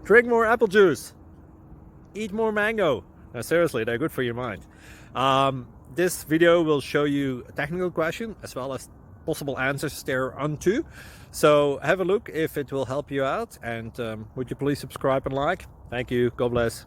Drink more apple juice. Eat more mango. No, seriously, they're good for your mind. This video will show you a technical question as well as possible answers thereunto. So have a look if it will help you out, and would you please subscribe and like? Thank you. God bless.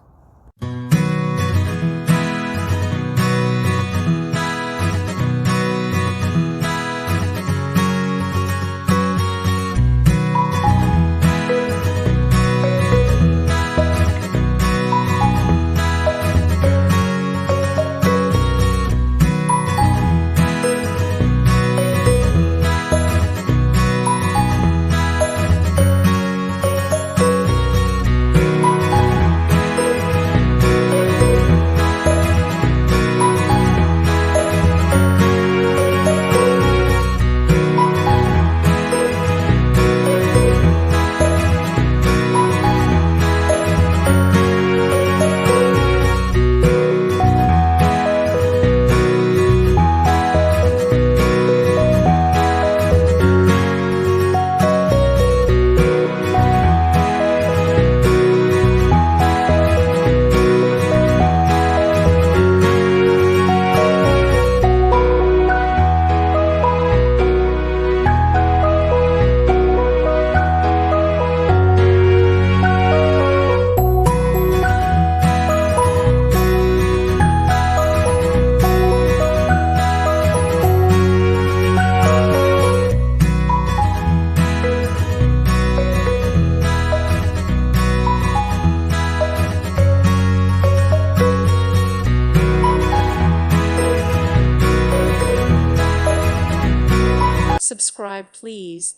Subscribe, please.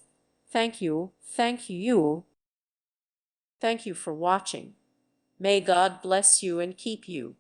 Thank you. Thank you. Thank you for watching. May God bless you and keep you.